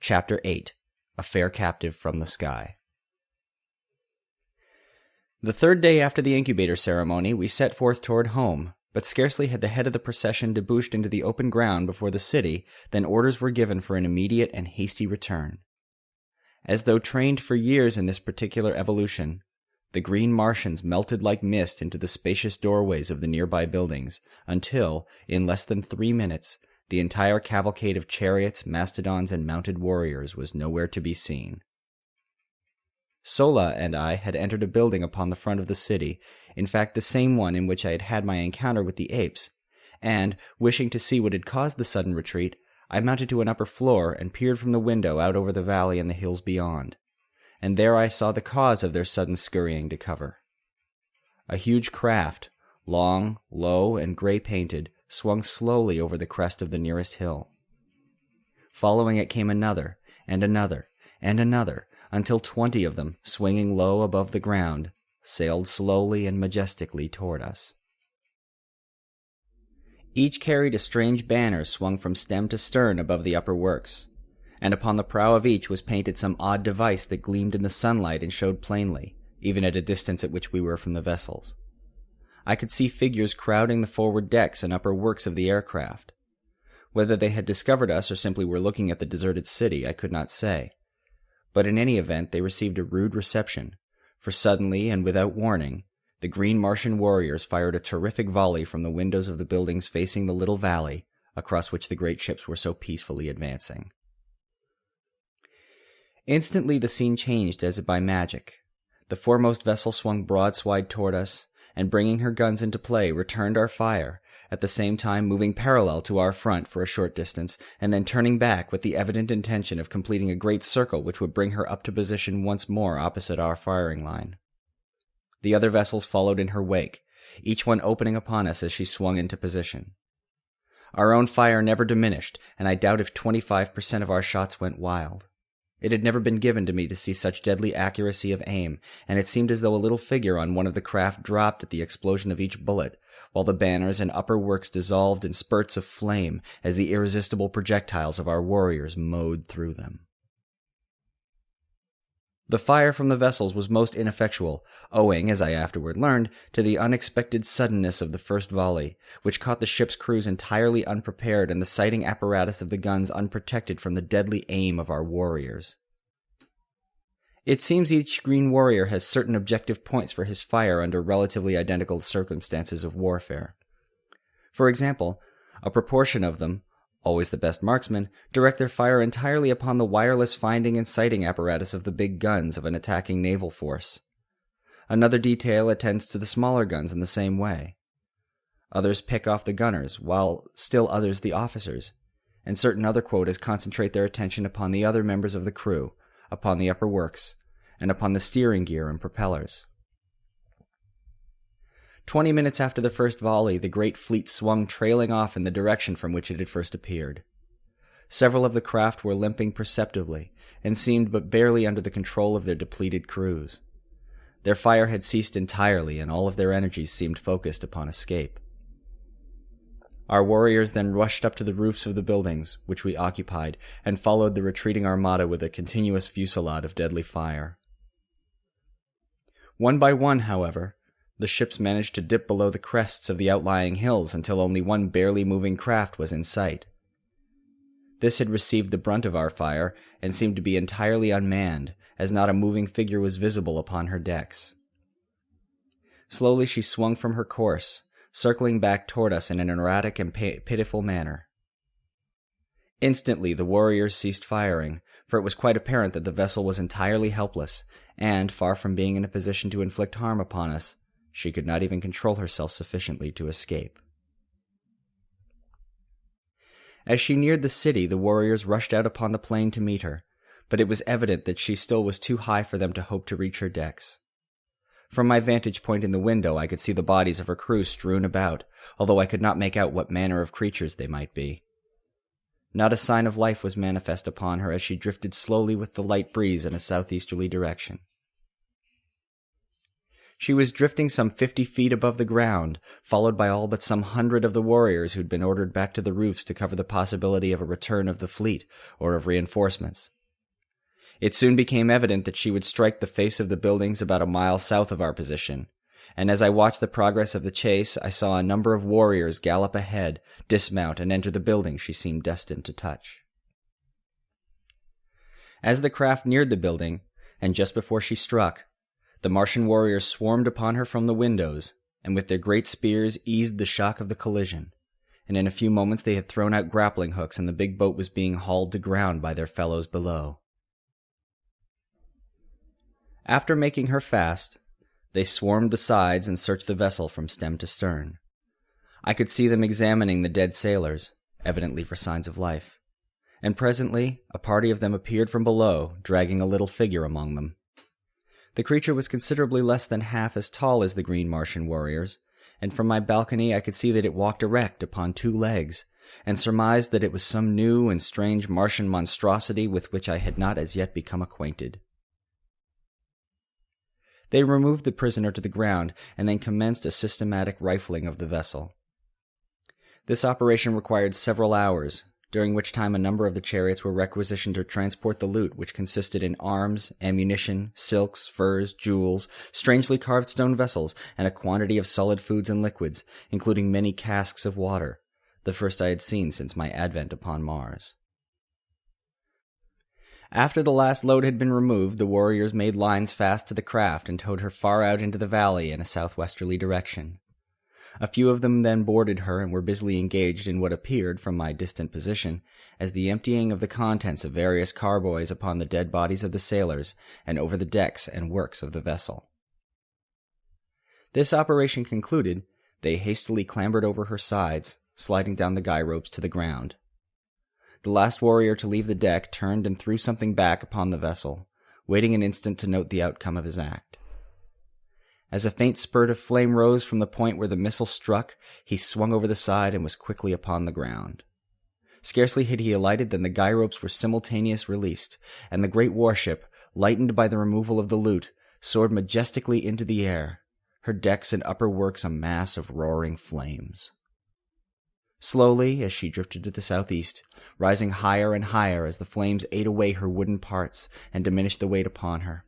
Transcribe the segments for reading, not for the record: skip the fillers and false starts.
Chapter 8. A Fair Captive from the Sky. The third day after the incubator ceremony, we set forth toward home, but scarcely had the head of the procession debouched into the open ground before the city than orders were given for an immediate and hasty return. As though trained for years in this particular evolution, the green Martians melted like mist into the spacious doorways of the nearby buildings, until, in less than 3 minutes, the entire cavalcade of chariots, mastodons, and mounted warriors was nowhere to be seen. Sola and I had entered a building upon the front of the city, in fact the same one in which I had had my encounter with the apes, and, wishing to see what had caused the sudden retreat, I mounted to an upper floor and peered from the window out over the valley and the hills beyond, and there I saw the cause of their sudden scurrying to cover. A huge craft, long, low, and gray-painted, swung slowly over the crest of the nearest hill. Following it came another, and another, and another, until 20 of them, swinging low above the ground, sailed slowly and majestically toward us. Each carried a strange banner swung from stem to stern above the upper works, and upon the prow of each was painted some odd device that gleamed in the sunlight and showed plainly, even at a distance at which we were from the vessels. I could see figures crowding the forward decks and upper works of the aircraft. Whether they had discovered us or simply were looking at the deserted city, I could not say. But in any event, they received a rude reception, for suddenly and without warning, the green Martian warriors fired a terrific volley from the windows of the buildings facing the little valley, across which the great ships were so peacefully advancing. Instantly the scene changed as if by magic. The foremost vessel swung broadside toward us, and bringing her guns into play, returned our fire, at the same time moving parallel to our front for a short distance, and then turning back with the evident intention of completing a great circle which would bring her up to position once more opposite our firing line. The other vessels followed in her wake, each one opening upon us as she swung into position. Our own fire never diminished, and I doubt if 25% of our shots went wild. It had never been given to me to see such deadly accuracy of aim, and it seemed as though a little figure on one of the craft dropped at the explosion of each bullet, while the banners and upper works dissolved in spurts of flame as the irresistible projectiles of our warriors mowed through them. The fire from the vessels was most ineffectual, owing, as I afterward learned, to the unexpected suddenness of the first volley, which caught the ship's crews entirely unprepared and the sighting apparatus of the guns unprotected from the deadly aim of our warriors. It seems each green warrior has certain objective points for his fire under relatively identical circumstances of warfare. For example, a proportion of them, always the best marksmen, direct their fire entirely upon the wireless finding and sighting apparatus of the big guns of an attacking naval force. Another detail attends to the smaller guns in the same way. Others pick off the gunners, while still others the officers, and certain other quotas concentrate their attention upon the other members of the crew, upon the upper works, and upon the steering gear and propellers. 20 minutes after the first volley, the great fleet swung trailing off in the direction from which it had first appeared. Several of the craft were limping perceptibly, and seemed but barely under the control of their depleted crews. Their fire had ceased entirely, and all of their energies seemed focused upon escape. Our warriors then rushed up to the roofs of the buildings, which we occupied, and followed the retreating armada with a continuous fusillade of deadly fire. One by one, however, the ships managed to dip below the crests of the outlying hills until only one barely moving craft was in sight. This had received the brunt of our fire and seemed to be entirely unmanned, as not a moving figure was visible upon her decks. Slowly she swung from her course, circling back toward us in an erratic and pitiful manner. Instantly the warriors ceased firing, for it was quite apparent that the vessel was entirely helpless, and, far from being in a position to inflict harm upon us, she could not even control herself sufficiently to escape. As she neared the city, the warriors rushed out upon the plain to meet her, but it was evident that she still was too high for them to hope to reach her decks. From my vantage point in the window, I could see the bodies of her crew strewn about, although I could not make out what manner of creatures they might be. Not a sign of life was manifest upon her as she drifted slowly with the light breeze in a southeasterly direction. She was drifting some 50 feet above the ground, followed by all but some 100 of the warriors who'd been ordered back to the roofs to cover the possibility of a return of the fleet or of reinforcements, It soon became evident that she would strike the face of the buildings about a mile south of our position, and as I watched the progress of the chase, I saw a number of warriors gallop ahead, dismount, and enter the building she seemed destined to touch. As the craft neared the building, and just before she struck, the Martian warriors swarmed upon her from the windows, and with their great spears eased the shock of the collision, and in a few moments they had thrown out grappling hooks and the big boat was being hauled to ground by their fellows below. After making her fast, they swarmed the sides and searched the vessel from stem to stern. I could see them examining the dead sailors, evidently for signs of life, and presently a party of them appeared from below, dragging a little figure among them. The creature was considerably less than half as tall as the green Martian warriors, and from my balcony I could see that it walked erect upon 2 legs, and surmised that it was some new and strange Martian monstrosity with which I had not as yet become acquainted. They removed the prisoner to the ground, and then commenced a systematic rifling of the vessel. This operation required several hours, during which time a number of the chariots were requisitioned to transport the loot, which consisted in arms, ammunition, silks, furs, jewels, strangely carved stone vessels, and a quantity of solid foods and liquids, including many casks of water, the first I had seen since my advent upon Mars. After the last load had been removed, the warriors made lines fast to the craft and towed her far out into the valley in a southwesterly direction. A few of them then boarded her and were busily engaged in what appeared, from my distant position, as the emptying of the contents of various carboys upon the dead bodies of the sailors and over the decks and works of the vessel. This operation concluded, they hastily clambered over her sides, sliding down the guy ropes to the ground. The last warrior to leave the deck turned and threw something back upon the vessel, waiting an instant to note the outcome of his act. As a faint spurt of flame rose from the point where the missile struck, he swung over the side and was quickly upon the ground. Scarcely had he alighted than the guy ropes were simultaneously released, and the great warship, lightened by the removal of the loot, soared majestically into the air, her decks and upper works a mass of roaring flames. Slowly, as she drifted to the southeast, rising higher and higher as the flames ate away her wooden parts and diminished the weight upon her.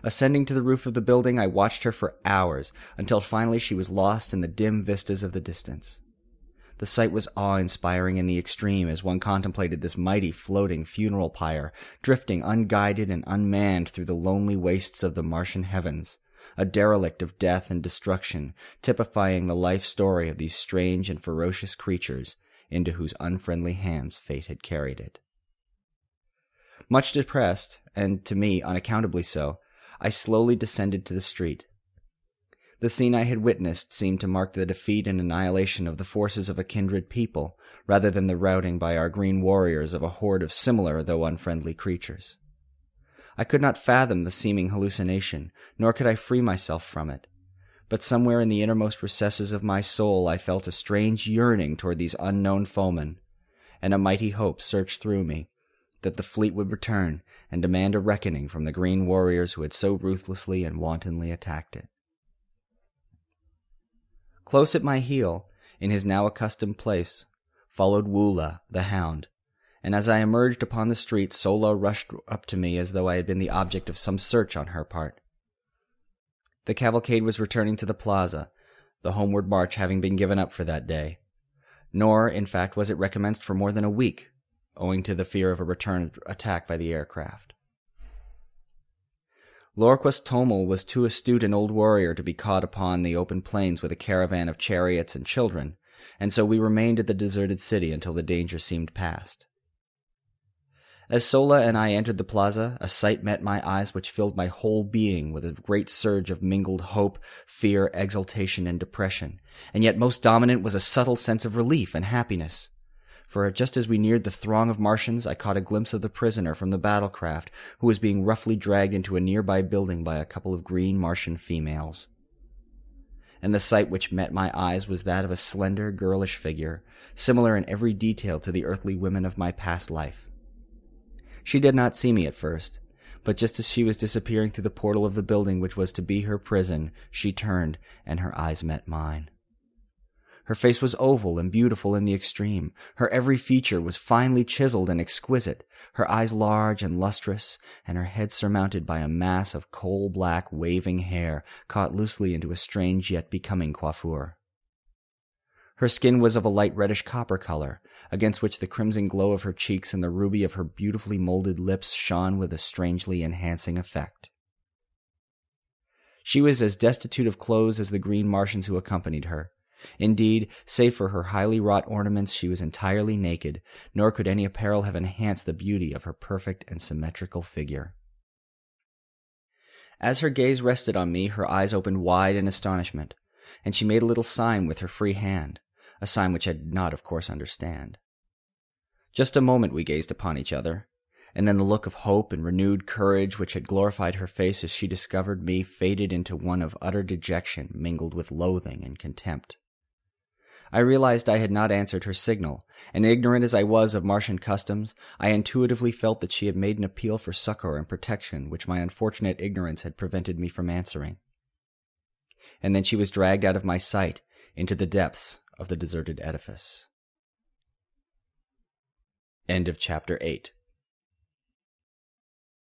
Ascending to the roof of the building, I watched her for hours, until finally she was lost in the dim vistas of the distance. The sight was awe-inspiring in the extreme as one contemplated this mighty floating funeral pyre, drifting unguided and unmanned through the lonely wastes of the Martian heavens, a derelict of death and destruction, typifying the life story of these strange and ferocious creatures into whose unfriendly hands fate had carried it. Much depressed, and to me unaccountably so, I slowly descended to the street. The scene I had witnessed seemed to mark the defeat and annihilation of the forces of a kindred people, rather than the routing by our green warriors of a horde of similar though unfriendly creatures. I could not fathom the seeming hallucination, nor could I free myself from it. But somewhere in the innermost recesses of my soul I felt a strange yearning toward these unknown foemen, and a mighty hope surged through me that the fleet would return and demand a reckoning from the green warriors who had so ruthlessly and wantonly attacked it. Close at my heel, in his now accustomed place, followed Woola, the hound, and as I emerged upon the street, Sola rushed up to me as though I had been the object of some search on her part. The cavalcade was returning to the plaza, the homeward march having been given up for that day. Nor, in fact, was it recommenced for more than a week, owing to the fear of a return attack by the aircraft. Lorquas Tomel was too astute an old warrior to be caught upon the open plains with a caravan of chariots and children, and so we remained at the deserted city until the danger seemed past. As Sola and I entered the plaza, a sight met my eyes which filled my whole being with a great surge of mingled hope, fear, exultation, and depression, and yet most dominant was a subtle sense of relief and happiness. For just as we neared the throng of Martians, I caught a glimpse of the prisoner from the battlecraft, who was being roughly dragged into a nearby building by a couple of green Martian females. And the sight which met my eyes was that of a slender, girlish figure, similar in every detail to the earthly women of my past life. She did not see me at first, but just as she was disappearing through the portal of the building which was to be her prison, she turned, and her eyes met mine. Her face was oval and beautiful in the extreme. Her every feature was finely chiseled and exquisite, her eyes large and lustrous, and her head surmounted by a mass of coal-black waving hair caught loosely into a strange yet becoming coiffure. Her skin was of a light reddish copper color, against which the crimson glow of her cheeks and the ruby of her beautifully molded lips shone with a strangely enhancing effect. She was as destitute of clothes as the green Martians who accompanied her. Indeed, save for her highly wrought ornaments, she was entirely naked, nor could any apparel have enhanced the beauty of her perfect and symmetrical figure. As her gaze rested on me, her eyes opened wide in astonishment, and she made a little sign with her free hand, a sign which I did not, of course, understand. Just a moment we gazed upon each other, and then the look of hope and renewed courage which had glorified her face as she discovered me faded into one of utter dejection mingled with loathing and contempt. I realized I had not answered her signal, and ignorant as I was of Martian customs, I intuitively felt that she had made an appeal for succor and protection which my unfortunate ignorance had prevented me from answering. And then she was dragged out of my sight into the depths of the deserted edifice. End of Chapter 8.